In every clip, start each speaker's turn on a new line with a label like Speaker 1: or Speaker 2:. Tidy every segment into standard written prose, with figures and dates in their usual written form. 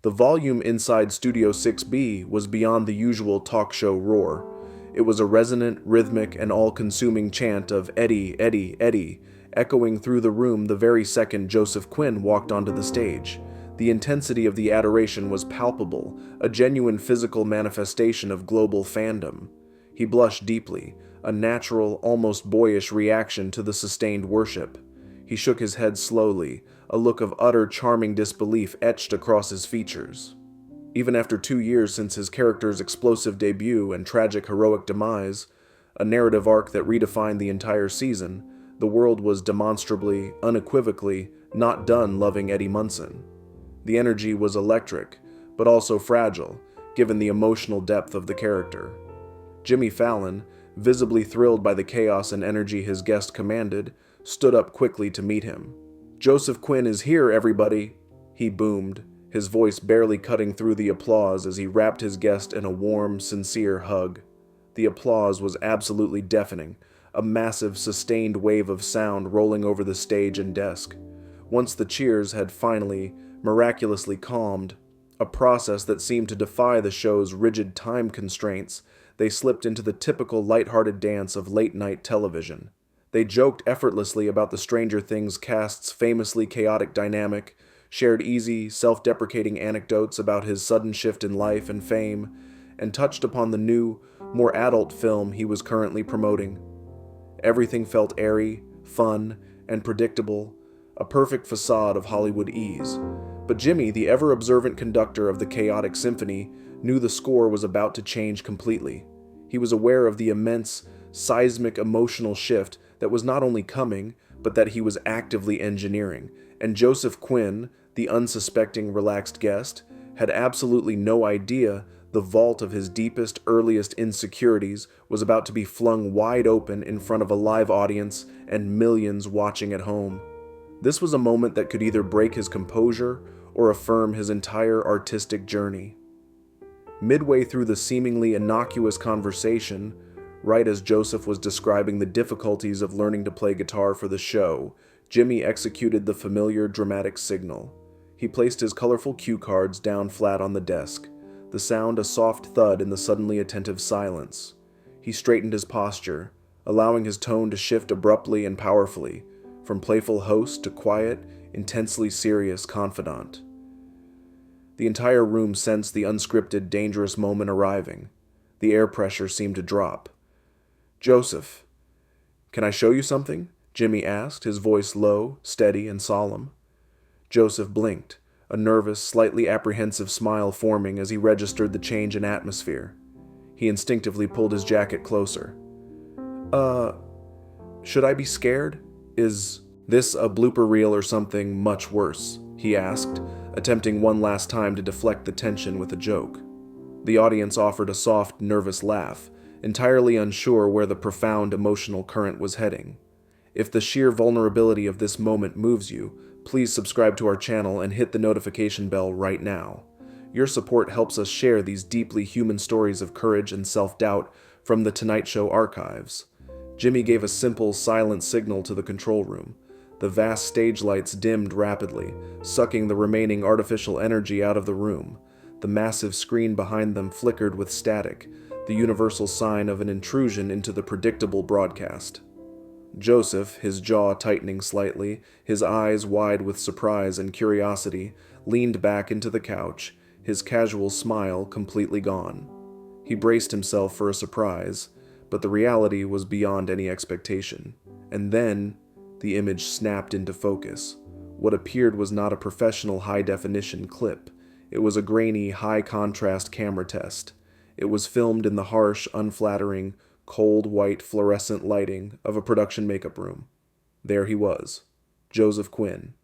Speaker 1: The volume inside Studio 6B was beyond the usual talk show roar. It was a resonant, rhythmic, and all-consuming chant of Eddie, Eddie, Eddie, echoing through the room the very second Joseph Quinn walked onto the stage. The intensity of the adoration was palpable, a genuine physical manifestation of global fandom. He blushed deeply, a natural, almost boyish reaction to the sustained worship. He shook his head slowly, a look of utter charming disbelief etched across his features. Even after 2 years since his character's explosive debut and tragic heroic demise, a narrative arc that redefined the entire season, the world was demonstrably, unequivocally, not done loving Eddie Munson. The energy was electric, but also fragile, given the emotional depth of the character. Jimmy Fallon, visibly thrilled by the chaos and energy his guest commanded, stood up quickly to meet him. "Joseph Quinn is here, everybody," he boomed, his voice barely cutting through the applause as he wrapped his guest in a warm, sincere hug. The applause was absolutely deafening, a massive, sustained wave of sound rolling over the stage and desk. Once the cheers had finally, miraculously calmed, a process that seemed to defy the show's rigid time constraints, they slipped into the typical lighthearted dance of late-night television. They joked effortlessly about the Stranger Things cast's famously chaotic dynamic, shared easy, self-deprecating anecdotes about his sudden shift in life and fame, and touched upon the new, more adult film he was currently promoting. Everything felt airy, fun, and predictable, a perfect facade of Hollywood ease. But Jimmy, the ever-observant conductor of the chaotic symphony, knew the score was about to change completely. He was aware of the immense, seismic emotional shift that was not only coming, but that he was actively engineering, and Joseph Quinn, the unsuspecting, relaxed guest, had absolutely no idea the vault of his deepest, earliest insecurities was about to be flung wide open in front of a live audience and millions watching at home. This was a moment that could either break his composure or affirm his entire artistic journey. Midway through the seemingly innocuous conversation, right as Joseph was describing the difficulties of learning to play guitar for the show, Jimmy executed the familiar dramatic signal. He placed his colorful cue cards down flat on the desk, the sound a soft thud in the suddenly attentive silence. He straightened his posture, allowing his tone to shift abruptly and powerfully, from playful host to quiet, intensely serious confidant. The entire room sensed the unscripted, dangerous moment arriving. The air pressure seemed to drop. "Joseph, can I show you something?" Jimmy asked, his voice low, steady, and solemn. Joseph blinked, a nervous, slightly apprehensive smile forming as he registered the change in atmosphere. He instinctively pulled his jacket closer. Should I be scared? Is this a blooper reel or something much worse?" he asked, attempting one last time to deflect the tension with a joke. The audience offered a soft, nervous laugh, entirely unsure where the profound emotional current was heading. If the sheer vulnerability of this moment moves you, please subscribe to our channel and hit the notification bell right now. Your support helps us share these deeply human stories of courage and self-doubt from the Tonight Show archives. Jimmy gave a simple, silent signal to the control room. The vast stage lights dimmed rapidly, sucking the remaining artificial energy out of the room. The massive screen behind them flickered with static, the universal sign of an intrusion into the predictable broadcast. Joseph, his jaw tightening slightly, his eyes wide with surprise and curiosity, leaned back into the couch, his casual smile completely gone. He braced himself for a surprise, but the reality was beyond any expectation. And then, the image snapped into focus. What appeared was not a professional high-definition clip. It was a grainy, high-contrast camera test. It was filmed in the harsh, unflattering, cold white fluorescent lighting of a production makeup room. There he was, Joseph Quinn.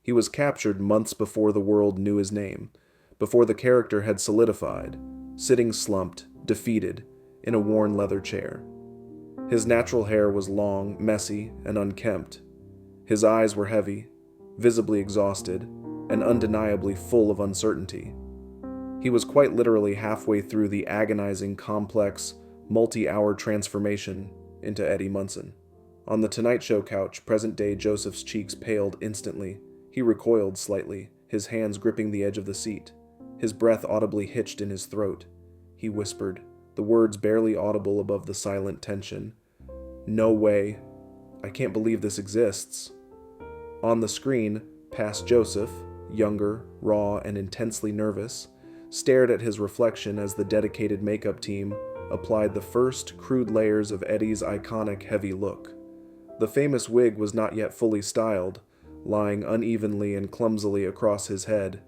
Speaker 1: He was captured months before the world knew his name, before the character had solidified, sitting slumped, defeated, in a worn leather chair. His natural hair was long, messy, and unkempt. His eyes were heavy, visibly exhausted, and undeniably full of uncertainty. He was quite literally halfway through the agonizing, complex, multi-hour transformation into Eddie Munson. On the Tonight Show couch, present-day Joseph's cheeks paled instantly. He recoiled slightly, his hands gripping the edge of the seat. His breath audibly hitched in his throat. He whispered, the words barely audible above the silent tension. "No way. I can't believe this exists." On the screen, past Joseph, younger, raw, and intensely nervous, stared at his reflection as the dedicated makeup team applied the first crude layers of Eddie's iconic heavy look. The famous wig was not yet fully styled, lying unevenly and clumsily across his head.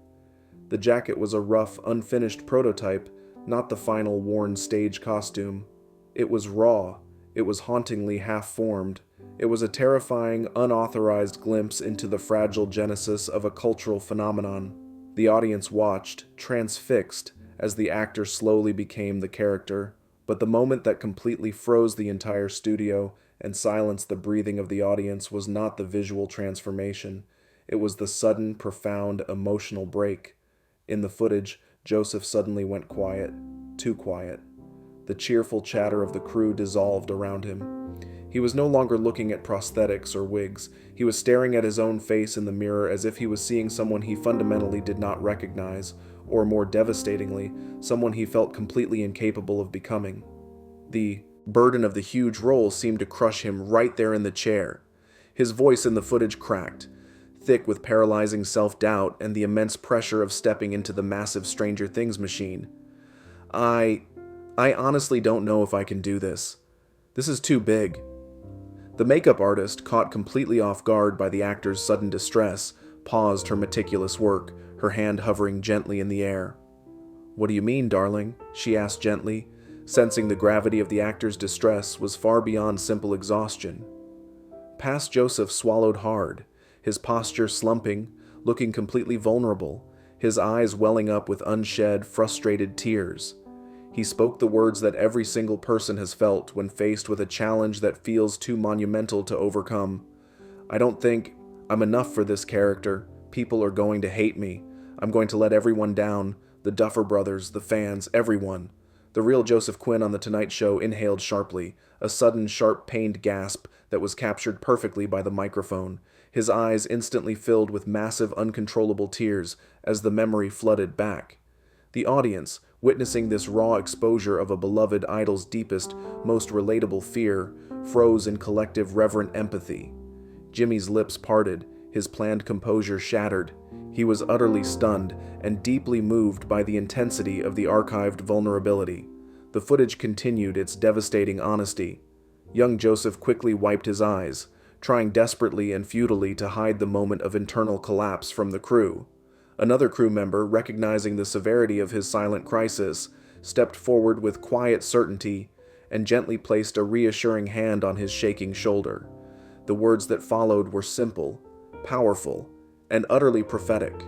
Speaker 1: The jacket was a rough, unfinished prototype, not the final worn stage costume. It was raw. It was hauntingly half-formed. It was a terrifying, unauthorized glimpse into the fragile genesis of a cultural phenomenon. The audience watched, transfixed, as the actor slowly became the character. But the moment that completely froze the entire studio and silenced the breathing of the audience was not the visual transformation. It was the sudden, profound, emotional break. In the footage, Joseph suddenly went quiet, too quiet. The cheerful chatter of the crew dissolved around him. He was no longer looking at prosthetics or wigs. He was staring at his own face in the mirror as if he was seeing someone he fundamentally did not recognize, or more devastatingly, someone he felt completely incapable of becoming. The burden of the huge role seemed to crush him right there in the chair. His voice in the footage cracked, thick with paralyzing self-doubt and the immense pressure of stepping into the massive Stranger Things machine. I honestly don't know if I can do this. This is too big." The makeup artist, caught completely off guard by the actor's sudden distress, paused her meticulous work, her hand hovering gently in the air. "What do you mean, darling?" she asked gently, sensing the gravity of the actor's distress was far beyond simple exhaustion. Past Joseph swallowed hard, his posture slumping, looking completely vulnerable, his eyes welling up with unshed, frustrated tears. He spoke the words that every single person has felt when faced with a challenge that feels too monumental to overcome. "I don't think I'm enough for this character. People are going to hate me. I'm going to let everyone down, the Duffer Brothers, the fans, everyone." The real Joseph Quinn on The Tonight Show inhaled sharply, a sudden, sharp, pained gasp that was captured perfectly by the microphone. His eyes instantly filled with massive, uncontrollable tears as the memory flooded back. The audience, witnessing this raw exposure of a beloved idol's deepest, most relatable fear, froze in collective reverent empathy. Jimmy's lips parted, his planned composure shattered. He was utterly stunned and deeply moved by the intensity of the archived vulnerability. The footage continued its devastating honesty. Young Joseph quickly wiped his eyes, trying desperately and futilely to hide the moment of internal collapse from the crew. Another crew member, recognizing the severity of his silent crisis, stepped forward with quiet certainty and gently placed a reassuring hand on his shaking shoulder. The words that followed were simple, powerful, and utterly prophetic.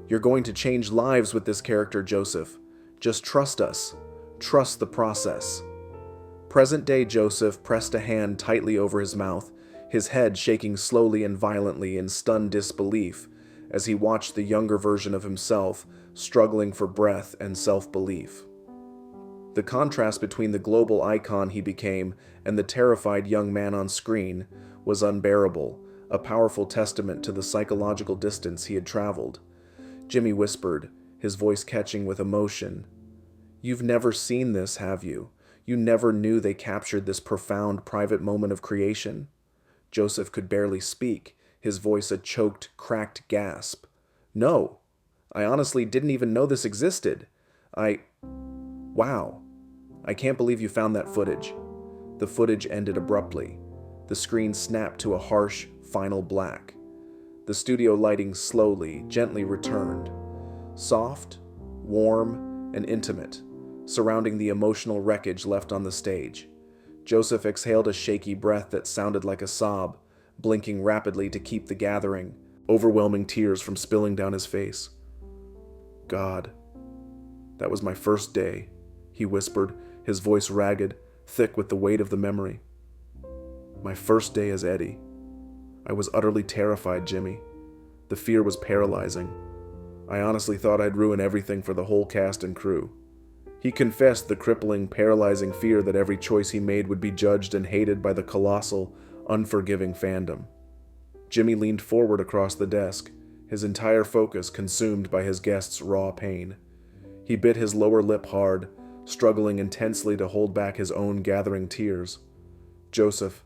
Speaker 1: "You're going to change lives with this character, Joseph. Just trust us. Trust the process." Present-day Joseph pressed a hand tightly over his mouth, his head shaking slowly and violently in stunned disbelief as he watched the younger version of himself struggling for breath and self-belief. The contrast between the global icon he became and the terrified young man on screen was unbearable, a powerful testament to the psychological distance he had traveled. Jimmy whispered, his voice catching with emotion. "You've never seen this, have you? You never knew they captured this profound private moment of creation?" Joseph could barely speak, his voice a choked, cracked gasp. "No, I honestly didn't even know this existed. Wow. I can't believe you found that footage." The footage ended abruptly. The screen snapped to a harsh, final black. The studio lighting slowly, gently returned. Soft, warm, and intimate, surrounding the emotional wreckage left on the stage. Joseph exhaled a shaky breath that sounded like a sob, blinking rapidly to keep the gathering, overwhelming tears from spilling down his face. "God, that was my first day," he whispered, his voice ragged, thick with the weight of the memory. "My first day as Eddie. I was utterly terrified, Jimmy. The fear was paralyzing. I honestly thought I'd ruin everything for the whole cast and crew." He confessed the crippling, paralyzing fear that every choice he made would be judged and hated by the colossal, unforgiving fandom. Jimmy leaned forward across the desk, his entire focus consumed by his guest's raw pain. He bit his lower lip hard, struggling intensely to hold back his own gathering tears. Joseph,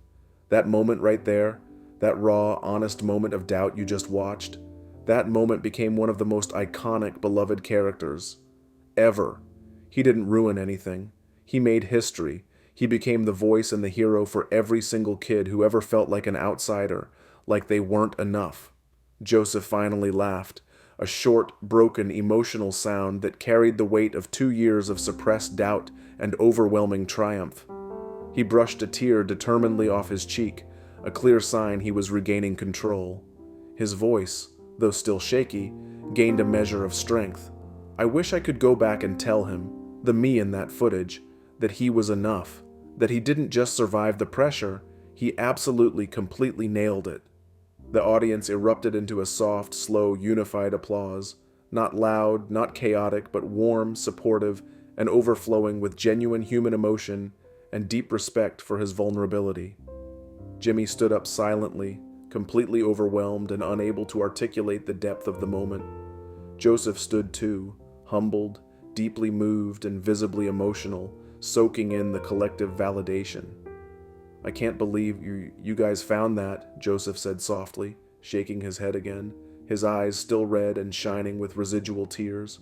Speaker 1: that moment right there, that raw, honest moment of doubt you just watched, that moment became one of the most iconic, beloved characters ever. He didn't ruin anything. He made history. He became the voice and the hero for every single kid who ever felt like an outsider, like they weren't enough. Joseph finally laughed, a short, broken, emotional sound that carried the weight of 2 years of suppressed doubt and overwhelming triumph. He brushed a tear determinedly off his cheek, a clear sign he was regaining control. His voice, though still shaky, gained a measure of strength. I wish I could go back and tell him, the me in that footage, that he was enough, that he didn't just survive the pressure, he absolutely, completely nailed it. The audience erupted into a soft, slow, unified applause, not loud, not chaotic, but warm, supportive, and overflowing with genuine human emotion and deep respect for his vulnerability. Jimmy stood up silently, completely overwhelmed and unable to articulate the depth of the moment. Joseph stood too, humbled, deeply moved, and visibly emotional, soaking in the collective validation. "I can't believe you guys found that," Joseph said softly, shaking his head again, his eyes still red and shining with residual tears.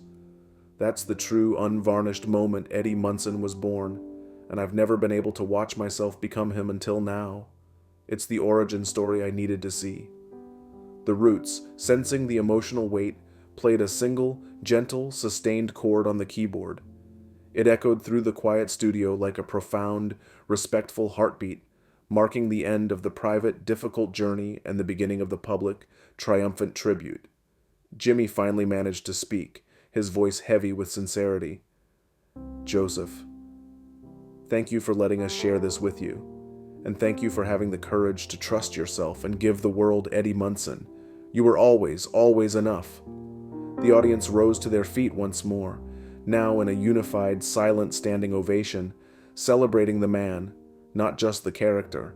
Speaker 1: "That's the true, unvarnished moment Eddie Munson was born, and I've never been able to watch myself become him until now. It's the origin story I needed to see." The Roots, sensing the emotional weight, played a single, gentle, sustained chord on the keyboard. It echoed through the quiet studio like a profound, respectful heartbeat, marking the end of the private, difficult journey and the beginning of the public, triumphant tribute. Jimmy finally managed to speak, his voice heavy with sincerity. "Joseph, thank you for letting us share this with you, and thank you for having the courage to trust yourself and give the world Eddie Munson. You were always, always enough." The audience rose to their feet once more, now in a unified, silent standing ovation, celebrating the man, not just the character.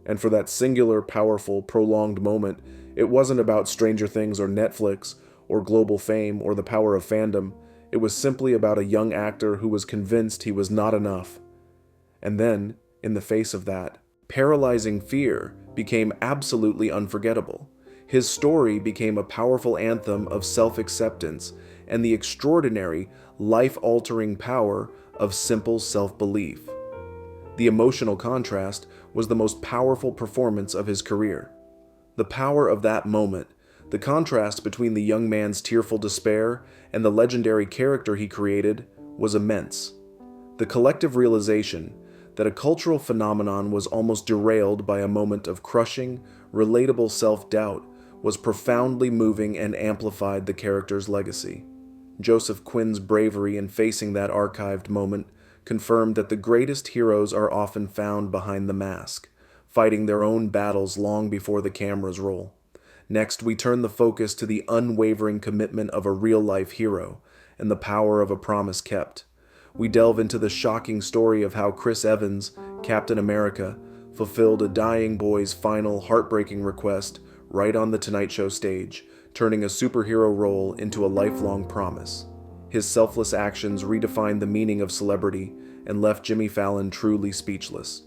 Speaker 1: And for that singular, powerful, prolonged moment, it wasn't about Stranger Things or Netflix or global fame or the power of fandom. It was simply about a young actor who was convinced he was not enough. And then, in the face of that, paralyzing fear became absolutely unforgettable. His story became a powerful anthem of self-acceptance and the extraordinary, life-altering power of simple self-belief. The emotional contrast was the most powerful performance of his career. The power of that moment, the contrast between the young man's tearful despair and the legendary character he created, was immense. The collective realization that a cultural phenomenon was almost derailed by a moment of crushing, relatable self-doubt was profoundly moving and amplified the character's legacy. Joseph Quinn's bravery in facing that archived moment confirmed that the greatest heroes are often found behind the mask, fighting their own battles long before the cameras roll. Next, we turn the focus to the unwavering commitment of a real-life hero and the power of a promise kept. We delve into the shocking story of how Chris Evans, Captain America, fulfilled a dying boy's final heartbreaking request right on the Tonight Show stage, turning a superhero role into a lifelong promise. His selfless actions redefined the meaning of celebrity and left Jimmy Fallon truly speechless.